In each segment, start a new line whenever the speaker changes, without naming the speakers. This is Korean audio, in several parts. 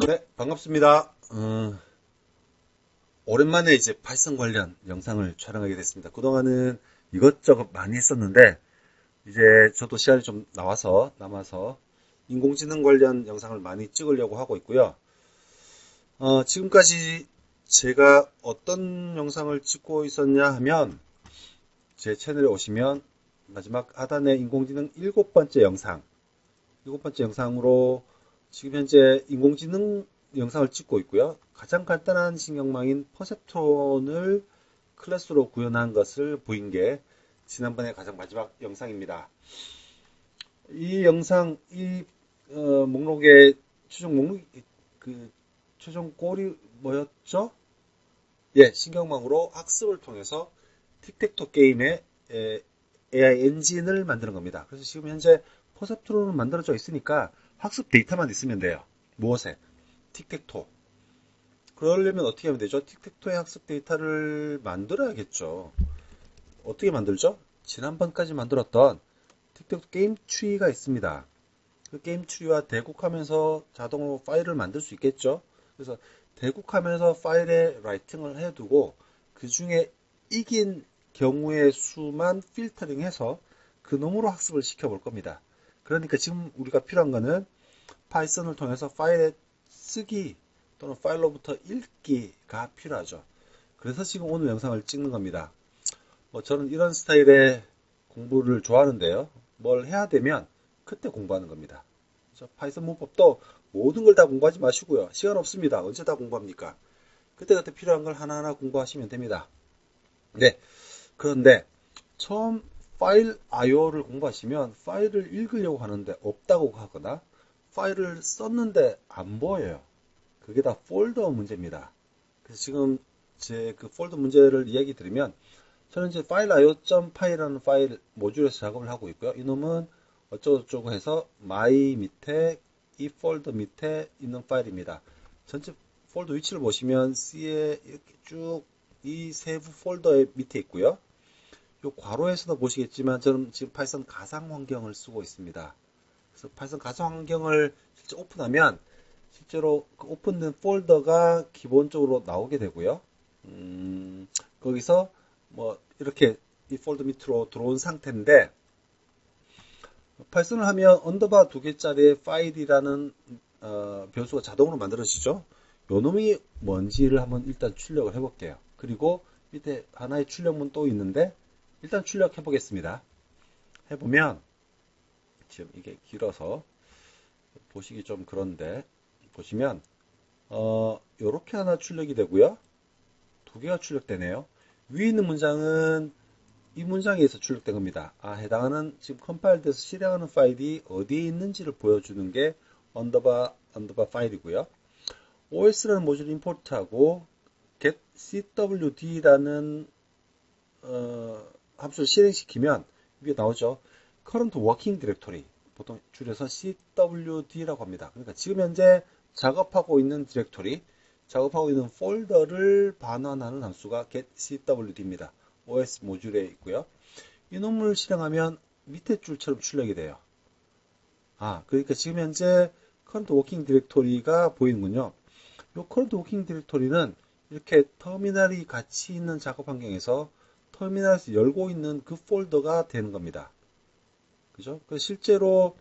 네, 반갑습니다. 오랜만에 이제 파이썬 관련 영상을 촬영하게 됐습니다. 그동안은 이것저것 많이 했었는데, 이제 저도 시간이 좀 남아서 인공지능 관련 영상을 많이 찍으려고 하고 있고요. 지금까지 제가 어떤 영상을 찍고 있었냐 하면, 제 채널에 오시면 마지막 하단에 인공지능 일곱 번째 영상으로 지금 현재 인공지능 영상을 찍고 있고요. 가장 간단한 신경망인 퍼셉트론을 클래스로 구현한 것을 보인 게 지난번에 가장 마지막 영상입니다. 이 영상, 목록의 최종 골이 뭐였죠? 예, 신경망으로 학습을 통해서 틱택토 게임의 AI 엔진을 만드는 겁니다. 그래서 지금 현재 퍼셉트론은 만들어져 있으니까 학습 데이터만 있으면 돼요. 무엇에? 틱택토. 그러려면 어떻게 하면 되죠? 틱택토의 학습 데이터를 만들어야겠죠. 어떻게 만들죠? 지난번까지 만들었던 틱택토 게임 트리가 있습니다. 그 게임 트리와 대국하면서 자동으로 파일을 만들 수 있겠죠. 그래서 대국하면서 파일에 라이팅을 해두고 그 중에 이긴 경우의 수만 필터링해서 그 놈으로 학습을 시켜볼 겁니다. 그러니까 지금 우리가 필요한 거는 파이썬을 통해서 파일에 쓰기 또는 파일로부터 읽기가 필요하죠. 그래서 지금 오늘 영상을 찍는 겁니다. 저는 이런 스타일의 공부를 좋아하는데요. 뭘 해야 되면 그때 공부하는 겁니다. 파이썬 문법도 모든 걸 다 공부하지 마시고요. 시간 없습니다. 언제 다 공부합니까? 그때그때 필요한 걸 하나하나 공부하시면 됩니다. 네. 그런데 처음 파일 IO를 공부하시면 파일을 읽으려고 하는데 없다고 하거나 파일을 썼는데 안 보여요. 그게 다 폴더 문제입니다. 그래서 지금 제 그 폴더 문제를 이야기 드리면 저는 이제 파일 io.py라는 파일 모듈에서 작업을 하고 있고요. 이놈은 어쩌고저쩌고 해서 my 밑에 이 폴더 밑에 있는 파일입니다. 전체 폴더 위치를 보시면 C에 이렇게 쭉 이 세부 폴더의 밑에 있고요. 이 괄호에서도 보시겠지만 저는 지금 파이썬 가상 환경을 쓰고 있습니다. 그래서 파이썬 가상 환경을 실제 오픈하면 실제로 그 오픈된 폴더가 기본적으로 나오게 되고요. 거기서 뭐 이렇게 이 폴더 밑으로 들어온 상태인데 파이썬을 하면 언더바 2개짜리의 파일이라는 변수가 자동으로 만들어지죠. 요 놈이 뭔지를 한번 일단 출력을 해볼게요. 그리고 밑에 하나의 출력문 또 있는데 일단 출력해 보겠습니다. 해보면 지금 이게 길어서 보시기 좀 그런데 보시면 요렇게 하나 출력이 되고요. 2개가 출력되네요. 위에 있는 문장은 이 문장에 의해서 출력된 겁니다. 해당하는 지금 컴파일돼서 실행하는 파일이 어디에 있는지를 보여주는 게 언더바 파일이고요. OS라는 모듈 임포트하고 getCWD라는 함수를 실행시키면 이게 나오죠. current working directory, 보통 줄여서 CWD라고 합니다. 그러니까 지금 현재 작업하고 있는 디렉토리, 작업하고 있는 폴더를 반환하는 함수가 getCWD입니다. OS 모듈에 있고요. 이 놈을 실행하면 밑에 줄처럼 출력이 돼요. 그러니까 지금 현재 current working directory가 보이는군요. 이 current working directory는 이렇게 터미널이 같이 있는 작업 환경에서 터미널에서 열고 있는 그 폴더가 되는 겁니다. 그죠? 실제로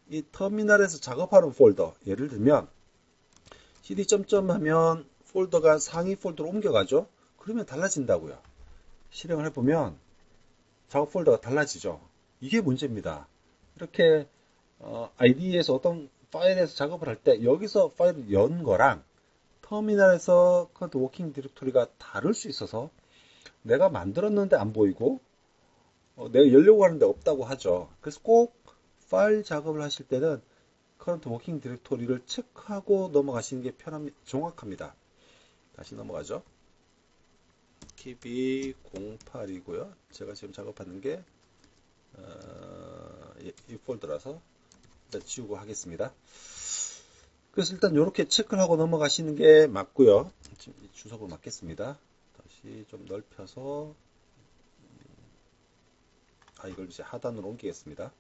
이 터미널에서 작업하는 폴더, 예를 들면 cd 점점 하면 폴더가 상위 폴더로 옮겨가죠? 그러면 달라진다고요. 실행을 해보면 작업 폴더가 달라지죠. 이게 문제입니다. 이렇게 IDE에서 어떤 파일에서 작업을 할 때 여기서 파일을 연 거랑 터미널에서 커런트 워킹 디렉토리가 다를 수 있어서 내가 만들었는데 안 보이고 내가 열려고 하는데 없다고 하죠. 그래서 꼭 파일 작업을 하실 때는 커런트 워킹 디렉토리를 체크하고 넘어가시는 게 정확합니다. 다시 넘어가죠. KB08이고요. 제가 지금 작업하는 게 이 폴더라서 일단 지우고 하겠습니다. 그래서 일단 이렇게 체크를 하고 넘어가시는 게 맞고요. 지금 주석을 맞겠습니다. 다시 좀 넓혀서 이걸 이제 하단으로 옮기겠습니다.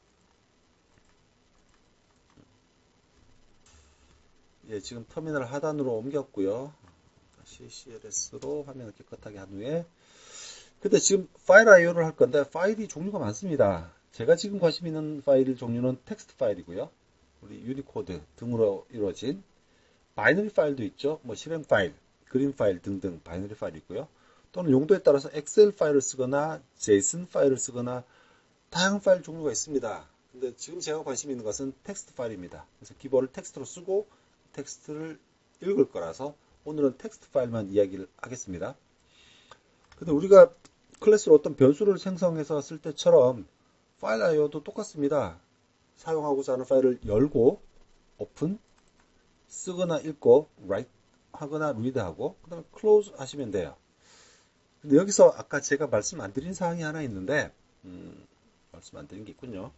예, 지금 터미널 하단으로 옮겼고요. 다시 CLS로 화면을 깨끗하게 한 후에, 근데 지금 파일 IO를 할 건데 파일이 종류가 많습니다. 제가 지금 관심 있는 파일 종류는 텍스트 파일이고요. 우리 유니코드 등으로 이루어진 바이너리 파일도 있죠. 뭐 실행 파일, 그림 파일 등등 바이너리 파일이 있고요. 또는 용도에 따라서 엑셀 파일을 쓰거나 제이슨 파일을 쓰거나 다양한 파일 종류가 있습니다. 근데 지금 제가 관심 있는 것은 텍스트 파일입니다. 그래서 기본을 텍스트로 쓰고 텍스트를 읽을 거라서 오늘은 텍스트 파일만 이야기를 하겠습니다. 근데 우리가 클래스로 어떤 변수를 생성해서 쓸 때처럼 파일 IO도 똑같습니다. 사용하고자 하는 파일을 열고 오픈, 쓰거나 읽고 write 하거나 read 하고 그 다음에 close 하시면 돼요. 근데 여기서 아까 제가 말씀 안 드린 사항이 하나 있는데 말씀 안 드린 게 있군요.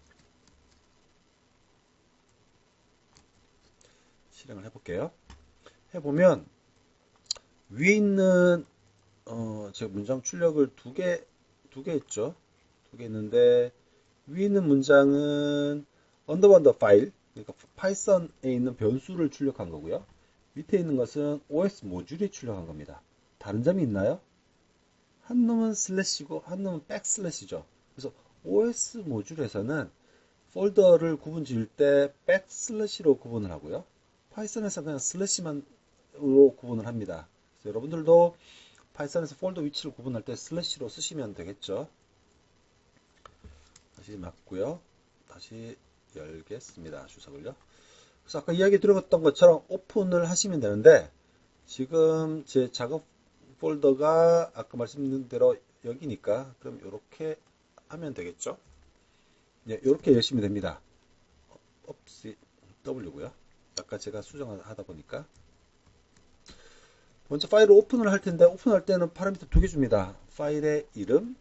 실행을 해볼게요. 해보면 위에 있는 제가 문장 출력을 두 개 했죠. 두 개 있는데 위에 있는 문장은 언더바 파일, 그러니까 파이썬에 있는 변수를 출력한 거고요. 밑에 있는 것은 OS 모듈이 출력한 겁니다. 다른 점이 있나요? 한 놈은 슬래시고 한 놈은 백슬래시죠. 그래서 OS 모듈에서는 폴더를 구분 지을 때 백슬래시로 구분을 하고요. 파이썬에서 그냥 슬래시만으로 구분을 합니다. 그래서 여러분들도 파이썬에서 폴더 위치를 구분할 때 슬래시로 쓰시면 되겠죠. 다시 막고요. 다시 열겠습니다. 주석을요. 그래서 아까 이야기 드렸던 것처럼 오픈을 하시면 되는데 지금 제 작업 폴더가 아까 말씀드린 대로 여기니까 그럼 이렇게 하면 되겠죠. 네, 이렇게 열시면 됩니다. 업시 W고요. 아까 제가 수정하다 보니까 먼저 파일을 오픈을 할 텐데 오픈할 때는 파라미터 두 개 줍니다. 파일의 이름,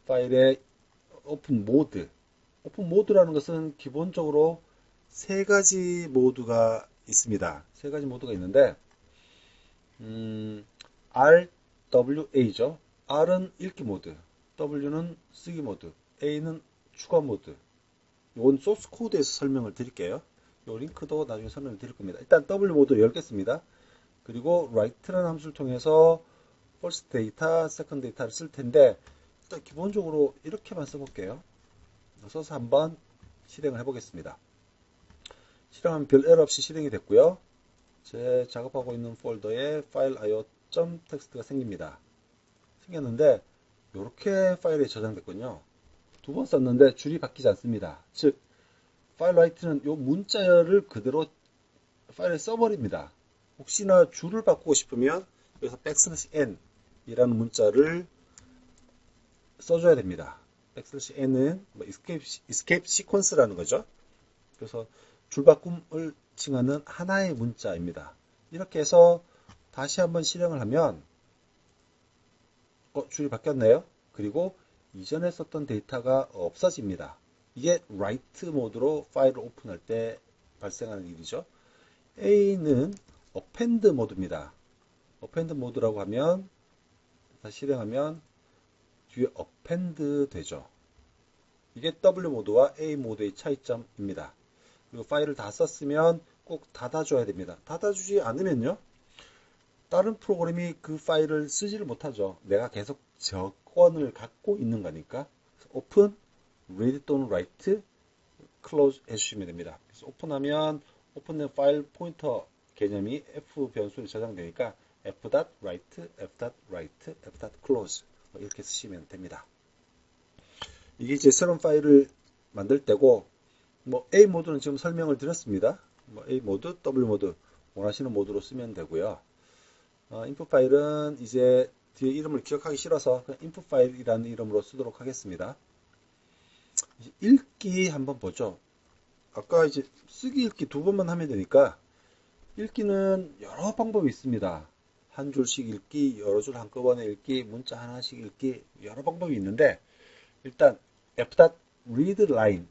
파일의 오픈 모드. 오픈 모드라는 것은 기본적으로 세 가지 모드가 있습니다. 세 가지 모드가 있는데 RWA죠. R은 읽기 모드, W는 쓰기 모드, A는 추가 모드. 이건 소스 코드에서 설명을 드릴게요. 이 링크도 나중에 설명을 드릴 겁니다. 일단 W 모드 열겠습니다. 그리고 write라는 함수를 통해서 first data, second data를 쓸 텐데 일단 기본적으로 이렇게만 써볼게요. 써서 한번 실행을 해보겠습니다. 실행하면 별 에러 없이 실행이 됐고요. 제 작업하고 있는 폴더에 파일 io.txt가 생깁니다. 생겼는데 이렇게 파일이 저장됐군요. 두 번 썼는데 줄이 바뀌지 않습니다. 즉 파일 라이트는 이 문자열을 그대로 파일에 써버립니다. 혹시나 줄을 바꾸고 싶으면 여기서 \n 이라는 문자를 써줘야 됩니다. \n은 뭐 escape sequence라는 거죠. 그래서 줄 바꿈을 칭하는 하나의 문자입니다. 이렇게 해서 다시 한번 실행을 하면 줄이 바뀌었네요. 그리고 이전에 썼던 데이터가 없어집니다. 이게 write 모드로 파일을 오픈할 때 발생하는 일이죠. A는 append 모드입니다. append 모드라고 하면 다시 실행하면 뒤에 append 되죠. 이게 W 모드와 A 모드의 차이점입니다. 그리고 파일을 다 썼으면 꼭 닫아줘야 됩니다. 닫아주지 않으면요, 다른 프로그램이 그 파일을 쓰지를 못하죠. 내가 계속 저권을 갖고 있는 거니까. 오픈, read 또는 write, close 해주시면 됩니다. 그래서 오픈하면 오픈된 파일 포인터 개념이 f 변수로 저장되니까 f.write, f.write, f.close 이렇게 쓰시면 됩니다. 이게 이제 새로운 파일을 만들 때고, 뭐 A 모드는 지금 설명을 드렸습니다. 뭐 A 모드, W 모드 원하시는 모드로 쓰면 되고요. 인풋 파일은 이제 뒤에 이름을 기억하기 싫어서 그냥 인풋 파일이라는 이름으로 쓰도록 하겠습니다. 이제 읽기 한번 보죠. 아까 이제 쓰기 읽기 두 번만 하면 되니까 읽기는 여러 방법이 있습니다. 한 줄씩 읽기, 여러 줄 한꺼번에 읽기, 문자 하나씩 읽기, 여러 방법이 있는데 일단 f.readLine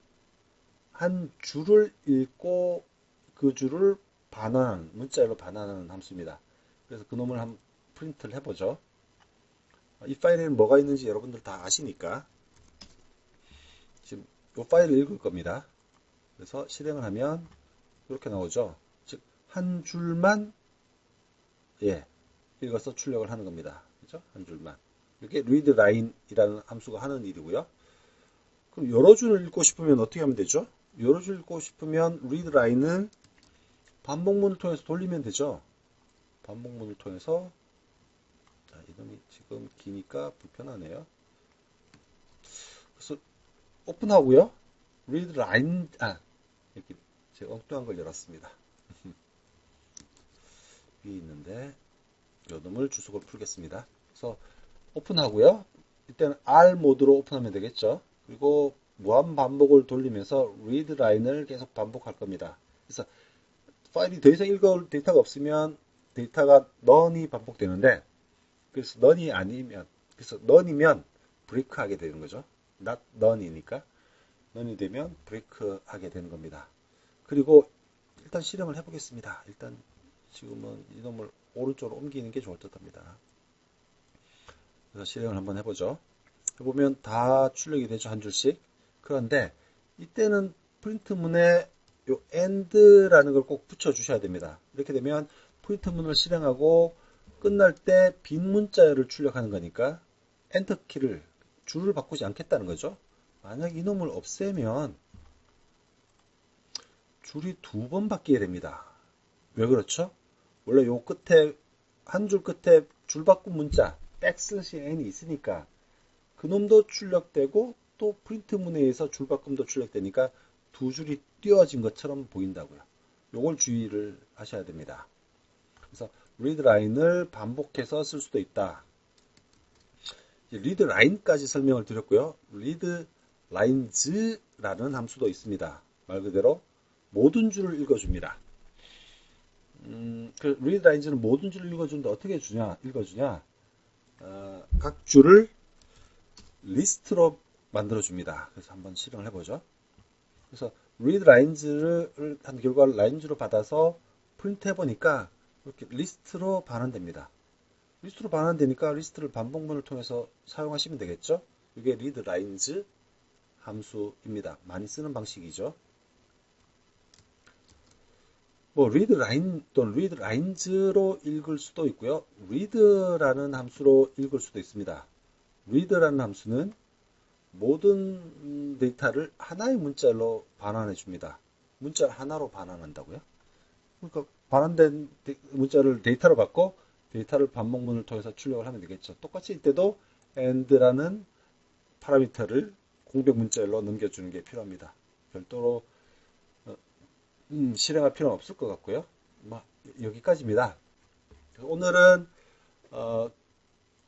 한 줄을 읽고 그 줄을 반환하는, 문자열로 반환하는 함수입니다. 그래서 그 놈을 한번 프린트를 해보죠. 이 파일에는 뭐가 있는지 여러분들 다 아시니까. 지금 이 파일을 읽을 겁니다. 그래서 실행을 하면 이렇게 나오죠. 즉, 한 줄만, 예, 읽어서 출력을 하는 겁니다. 그죠? 한 줄만. 이게 readline이라는 함수가 하는 일이고요. 그럼 여러 줄을 읽고 싶으면 어떻게 하면 되죠? 여러 줄 읽고 싶으면 readline을 반복문을 통해서 돌리면 되죠. 반복문을 통해서, 자, 이름이 지금 기니까 불편하네요. 그래서 오픈하고요. readline, 여기 제가 엉뚱한 걸 열었습니다. 위에 있는데 요 놈을 주석을 풀겠습니다. 그래서 오픈하고요. 이때는 R 모드로 오픈하면 되겠죠. 그리고 무한 반복을 돌리면서 readline을 계속 반복할 겁니다. 그래서 파일이 더 이상 읽을 데이터가 없으면 데이터가 none이 반복되는데, 그래서 none이 아니면, 그래서 none이면 브레이크 하게 되는 거죠. not none이니까 none이 되면 브레이크 하게 되는 겁니다. 그리고 일단 실행을 해보겠습니다. 일단 지금은 이놈을 오른쪽으로 옮기는 게 좋을 듯 합니다. 그래서 실행을 한번 해보죠. 해보면 다 출력이 되죠. 한 줄씩. 그런데 이때는 프린트문에 요 AND라는 걸 꼭 붙여주셔야 됩니다. 이렇게 되면 프린트문을 실행하고 끝날 때 빈 문자열을 출력하는 거니까 엔터 키를, 줄을 바꾸지 않겠다는 거죠. 만약 이놈을 없애면 줄이 두 번 바뀌게 됩니다. 왜 그렇죠? 원래 요 끝에, 한 줄 끝에 줄 바꾼 문자 \n이 있으니까 그놈도 출력되고 또 프린트문에 의해서 줄 바꿈도 출력되니까 두 줄이 띄워진 것처럼 보인다고요. 요걸 주의를 하셔야 됩니다. 그래서 readline을 반복해서 쓸 수도 있다. readline까지 설명을 드렸고요. readlines라는 함수도 있습니다. 말 그대로 모든 줄을 읽어줍니다. 그 readlines는 모든 줄을 읽어주는데 어떻게 읽어주냐? 각 줄을 리스트로 만들어줍니다. 그래서 한번 실행을 해보죠. 그래서 readlines를 한 결과를 라인즈로 받아서 프린트 해보니까 이렇게 리스트로 반환됩니다. 리스트로 반환되니까 리스트를 반복문을 통해서 사용하시면 되겠죠. 이게 readlines 함수입니다. 많이 쓰는 방식이죠. 뭐 readline 또는 readlines로 읽을 수도 있고요. read라는 함수로 읽을 수도 있습니다. read라는 함수는 모든 데이터를 하나의 문자로 반환해 줍니다. 문자를 하나로 반환한다고요? 그러니까 반환된 문자를 데이터로 받고 데이터를 반복문을 통해서 출력을 하면 되겠죠. 똑같이 이때도 and라는 파라미터를 공백 문자열로 넘겨주는 게 필요합니다. 별도로 실행할 필요는 없을 것 같고요. 여기까지입니다. 오늘은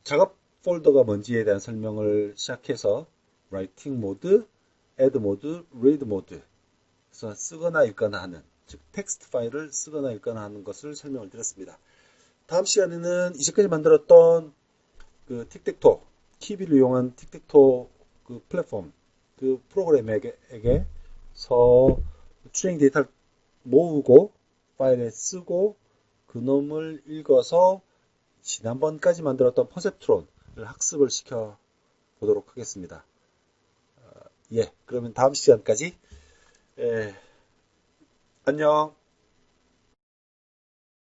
작업 폴더가 뭔지에 대한 설명을 시작해서 writing 모드, add 모드, read 모드, 그래서 쓰거나 읽거나 하는, 즉 텍스트 파일을 쓰거나 읽거나 하는 것을 설명을 드렸습니다. 다음 시간에는 이제까지 만들었던 그 틱택토, TV를 이용한 틱택토 그 플랫폼, 그 프로그램에게서 트레이닝 데이터를 모으고 파일에 쓰고 그놈을 읽어서 지난번까지 만들었던 퍼셉트론을 학습을 시켜 보도록 하겠습니다. 그러면 다음 시간까지 안녕.